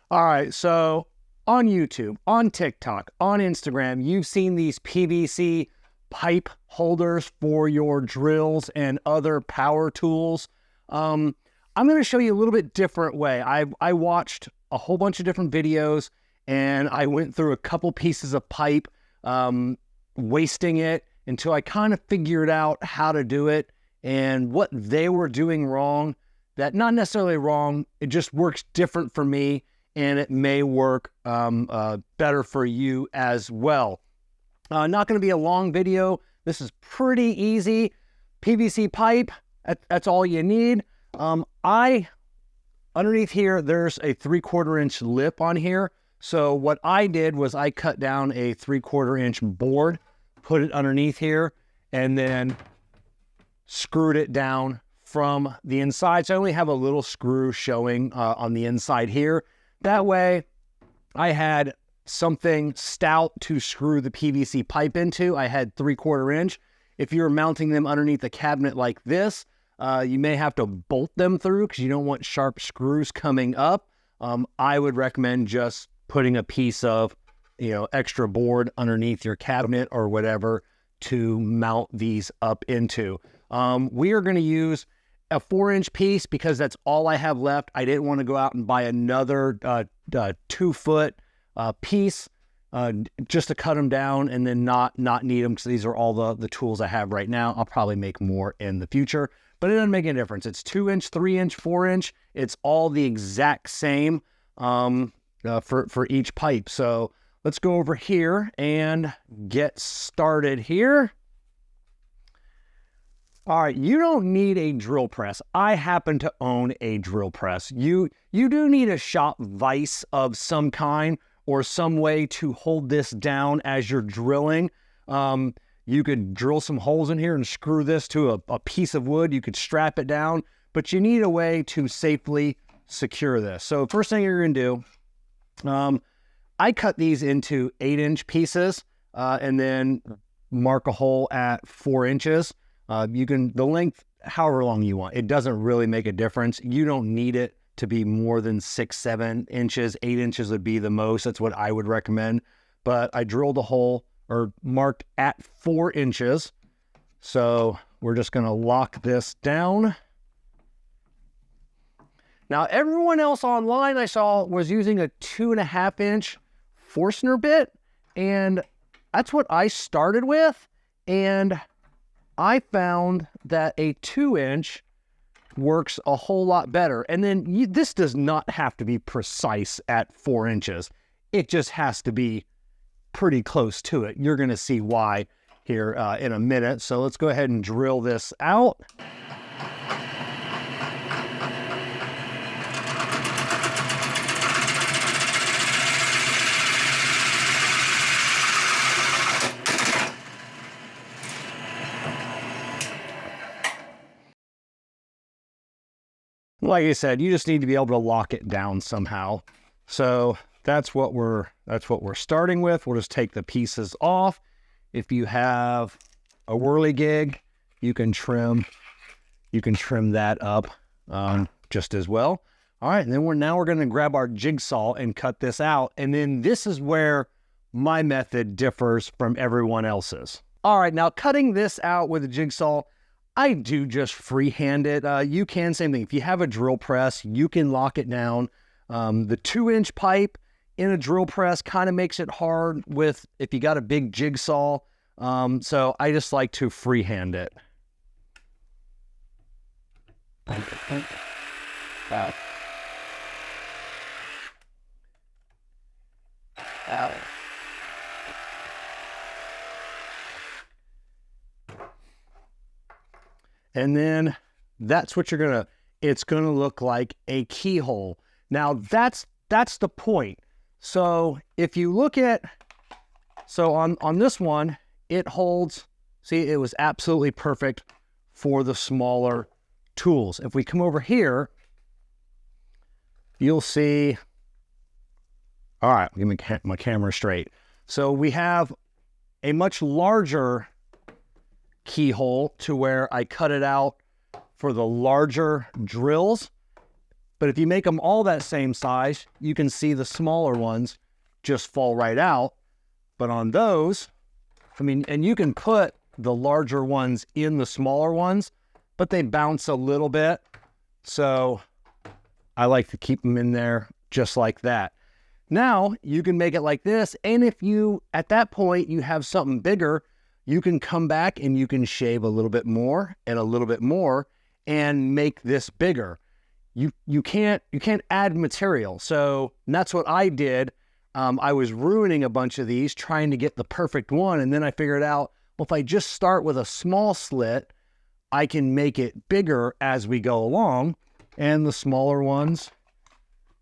All right, so on YouTube, on TikTok, on Instagram, you've seen these PVC pipe holders for your drills and other power tools. I'm going to show you a little bit different way. I watched a whole bunch of different videos and I went through a couple pieces of pipe, wasting it until I kind of figured out how to do it and what they were doing wrong. That not necessarily wrong, it just works different for me, and it may work better for you as well. Not going to be a long video. This is pretty easy. PVC pipe, that's all you need. Underneath here, there's a 3/4 inch lip on here. So what I did was I cut down a 3/4 inch board, put it underneath here, and then screwed it down from the inside. So I only have a little screw showing on the inside here. That way I had something stout to screw the PVC pipe into. I had 3/4 inch. If you're mounting them underneath a cabinet like this, you may have to bolt them through because you don't want sharp screws coming up. I would recommend just putting a piece of, extra board underneath your cabinet or whatever to mount these up into. We are going to use a 4-inch piece because that's all I have left. I didn't want to go out and buy another 2-foot piece just to cut them down and then not need them, because these are all the tools I have right now. I'll probably make more in the future, but it doesn't make any difference. It's 2-inch, 3-inch, 4-inch. It's all the exact same for each pipe. So let's go over here and get started here. All right, you don't need a drill press. I happen to own a drill press. You do need a shop vise of some kind or some way to hold this down as you're drilling. You could drill some holes in here and screw this to a piece of wood. You could strap it down, but you need a way to safely secure this. So first thing you're gonna do, I cut these into 8-inch pieces and then mark a hole at 4 inches. You can, the length, however long you want. It doesn't really make a difference. You don't need it to be more than 6-7 inches. 8 inches would be the most. That's what I would recommend. But I drilled a hole or marked at 4 inches. So we're just going to lock this down. Now, everyone else online I saw was using a 2.5-inch Forstner bit, and that's what I started with. And I found that a 2-inch works a whole lot better. And then this does not have to be precise at 4 inches. It just has to be pretty close to it. You're going to see why here in a minute. So let's go ahead and drill this out. Like I said, you just need to be able to lock it down somehow. So that's what we're starting with. We'll just take the pieces off. If you have a whirligig, you can trim that up just as well. All right, and then now we're going to grab our jigsaw and cut this out. And then this is where my method differs from everyone else's. All right, now cutting this out with a jigsaw, I do just freehand it. You can, same thing. If you have a drill press, you can lock it down. The 2-inch pipe in a drill press kind of makes it hard if you got a big jigsaw. So I just like to freehand it. And then that's what it's gonna look like a keyhole. Now that's the point. So if you look at, on this one, it holds, see, it was absolutely perfect for the smaller tools. If we come over here, you'll see, all right, give me my camera straight. So we have a much larger keyhole to where I cut it out for the larger drills. But if you make them all that same size, you can see the smaller ones just fall right out. But on those, I mean, and you can put the larger ones in the smaller ones, but they bounce a little bit. So I like to keep them in there just like that. Now you can make it like this. And if you, at that point, you have something bigger, you can come back and you can shave a little bit more and a little bit more and make this bigger. You can't add material. So that's what I did. I was ruining a bunch of these trying to get the perfect one. And then I figured out, well, if I just start with a small slit, I can make it bigger as we go along. And the smaller ones,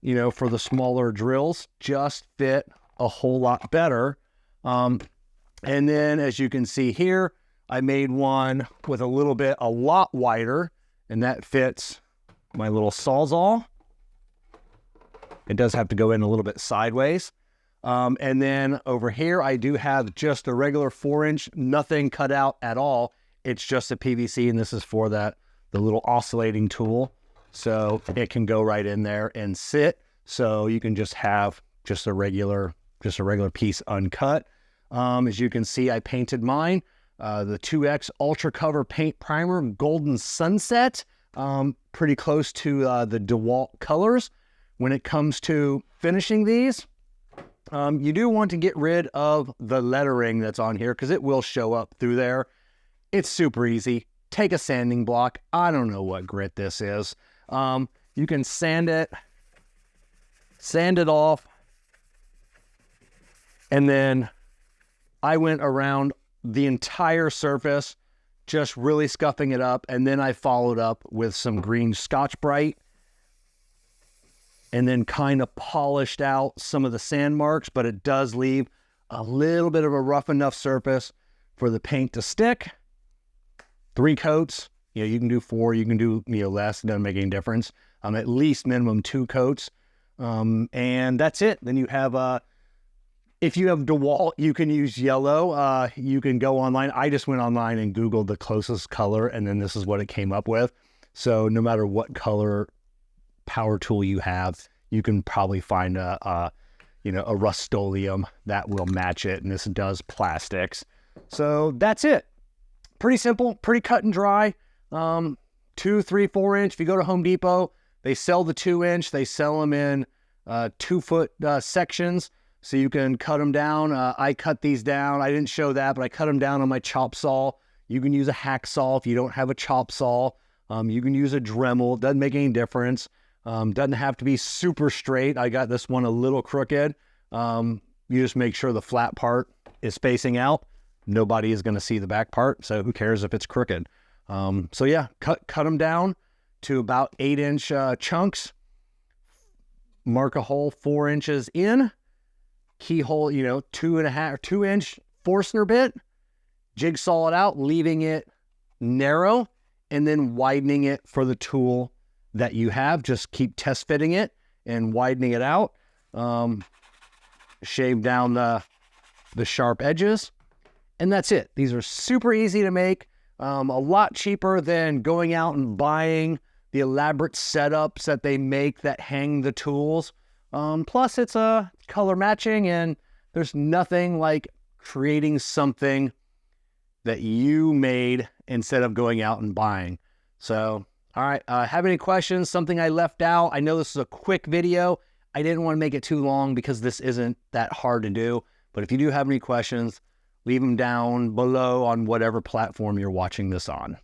you know, for the smaller drills, just fit a whole lot better. And then as you can see here, I made one with a lot wider, and that fits my little Sawzall. It does have to go in a little bit sideways. And then over here, I do have just a regular 4-inch, nothing cut out at all. It's just a PVC, and this is for the little oscillating tool. So it can go right in there and sit. So you can just have just a regular piece uncut. As you can see, I painted mine, the 2X Ultra Cover Paint Primer, Golden Sunset, pretty close to the DeWalt colors. When it comes to finishing these, you do want to get rid of the lettering that's on here because it will show up through there. It's super easy. Take a sanding block. I don't know what grit this is. You can sand it off, and then I went around the entire surface, just really scuffing it up, and then I followed up with some green Scotch-Brite, and then kind of polished out some of the sand marks, but it does leave a little bit of a rough enough surface for the paint to stick. 3 coats. You know, you can do 4, you can do, less, it doesn't make any difference. At least minimum 2 coats. And that's it. Then you have, if you have DeWalt, you can use yellow. You can go online. I just went online and Googled the closest color, and then this is what it came up with. So no matter what color power tool you have, you can probably find a Rust-Oleum that will match it. And this does plastics. So that's it. Pretty simple, pretty cut and dry. 2, 3, 4-inch. If you go to Home Depot, they sell the 2-inch. They sell them in 2-foot sections, so you can cut them down. I cut these down. I didn't show that, but I cut them down on my chop saw. You can use a hacksaw if you don't have a chop saw. You can use a Dremel. Doesn't make any difference. Doesn't have to be super straight. I got this one a little crooked. You just make sure the flat part is spacing out. Nobody is going to see the back part, so who cares if it's crooked? So yeah, cut them down to about 8-inch chunks. Mark a hole 4 inches in. Keyhole, 2.5-2-inch Forstner bit. Jigsaw it out, leaving it narrow, and then widening it for the tool that you have. Just keep test fitting it and widening it out. Shave down the sharp edges. And that's it. These are super easy to make, a lot cheaper than going out and buying the elaborate setups that they make that hang the tools. Plus, it's color matching, and there's nothing like creating something that you made instead of going out and buying. So, all right, have any questions, something I left out? I know this is a quick video. I didn't want to make it too long because this isn't that hard to do. But if you do have any questions, leave them down below on whatever platform you're watching this on.